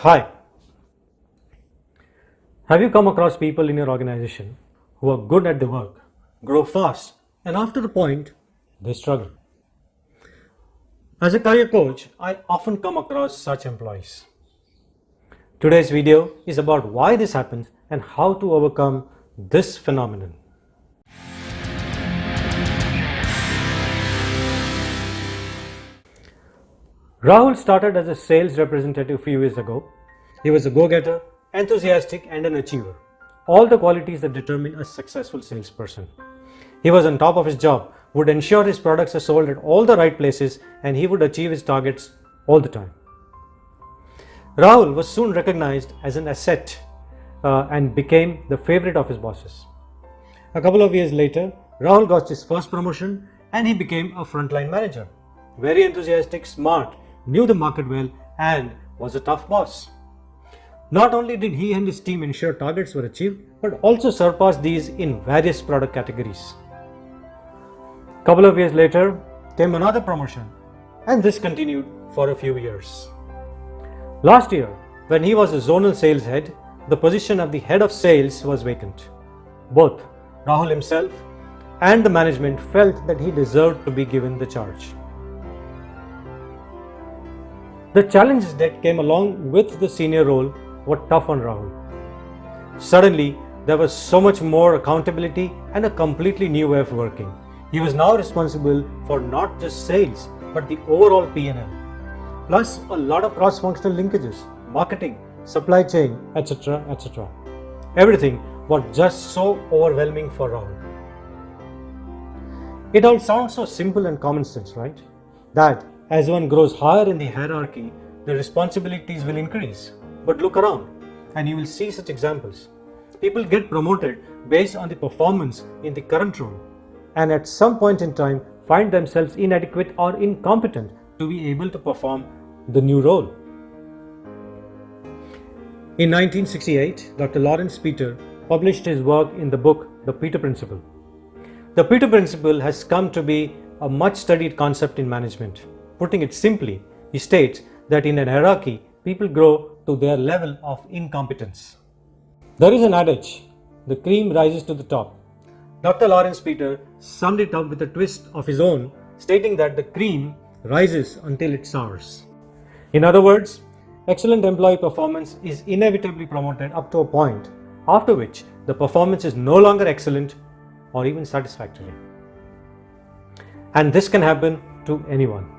Hi. Have you come across people in your organization who are good at their work, grow fast, and after a point, they struggle? As a career coach, I often come across such employees. Today's video is about why this happens and how to overcome this phenomenon. Rahul started as a sales representative a few years ago. He was a go-getter, enthusiastic, and an achiever. All the qualities that determine a successful salesperson. He was on top of his job, would ensure his products are sold at all the right places, and he would achieve his targets all the time. Rahul was soon recognized as an asset and became the favorite of his bosses. A couple of years later, Rahul got his first promotion and he became a frontline manager. Very enthusiastic, smart, knew the market well, and was a tough boss. Not only did he and his team ensure targets were achieved, but also surpassed these in various product categories. Couple of years later came another promotion, and this continued for a few years. Last year, when he was a zonal sales head, the position of the head of sales was vacant. Both Rahul himself and the management felt that he deserved to be given the charge. The challenges that came along with the senior role were tough on Rahul. Suddenly, there was so much more accountability and a completely new way of working. He was now responsible for not just sales, but the overall P&L. Plus, a lot of cross-functional linkages, marketing, supply chain, etc., etc. Everything was just so overwhelming for Rahul. It all sounds so simple and common sense, right? That as one grows higher in the hierarchy, the responsibilities will increase. But look around and you will see such examples. People get promoted based on the performance in the current role, and at some point in time find themselves inadequate or incompetent to be able to perform the new role. In 1968, Dr. Lawrence Peter published his work in the book The Peter Principle. The Peter Principle has come to be a much studied concept in management. Putting it simply, he states that in an hierarchy, people grow to their level of incompetence. There is an adage, the cream rises to the top. Dr. Lawrence Peter summed it up with a twist of his own, stating that the cream rises until it sours. In other words, excellent employee performance is inevitably promoted up to a point, after which the performance is no longer excellent or even satisfactory. And this can happen to anyone.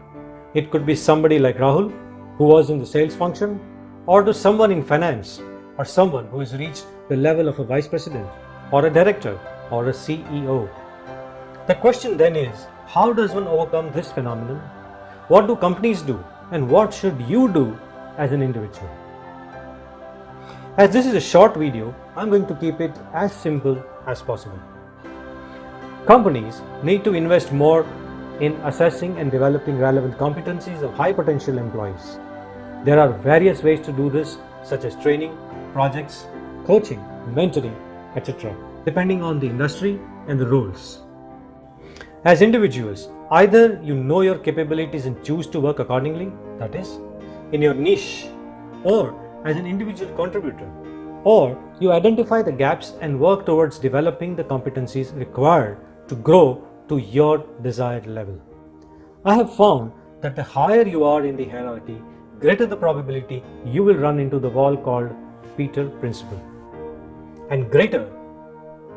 It could be somebody like Rahul, who was in the sales function, or to someone in finance, or someone who has reached the level of a vice president, or a director, or a CEO. The question then is, how does one overcome this phenomenon? What do companies do? And what should you do as an individual? As this is a short video, I'm going to keep it as simple as possible. Companies need to invest more in assessing and developing relevant competencies of high potential employees. There are various ways to do this, such as training, projects, coaching, mentoring, etc., depending on the industry and the roles. As individuals, either you know your capabilities and choose to work accordingly, that is, in your niche, or as an individual contributor, or you identify the gaps and work towards developing the competencies required to grow to your desired level. I have found that the higher you are in the hierarchy, greater the probability you will run into the wall called Peter Principle, and greater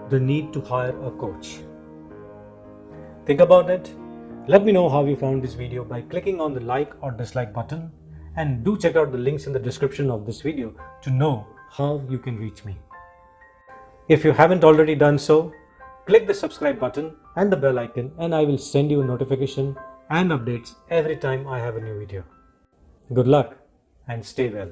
the need to hire a coach. Think about it. Let me know how you found this video by clicking on the like or dislike button, and do check out the links in the description of this video to know how you can reach me. If you haven't already done so, click the subscribe button and the bell icon, and I will send you a notification and updates every time I have a new video. Good luck and stay well.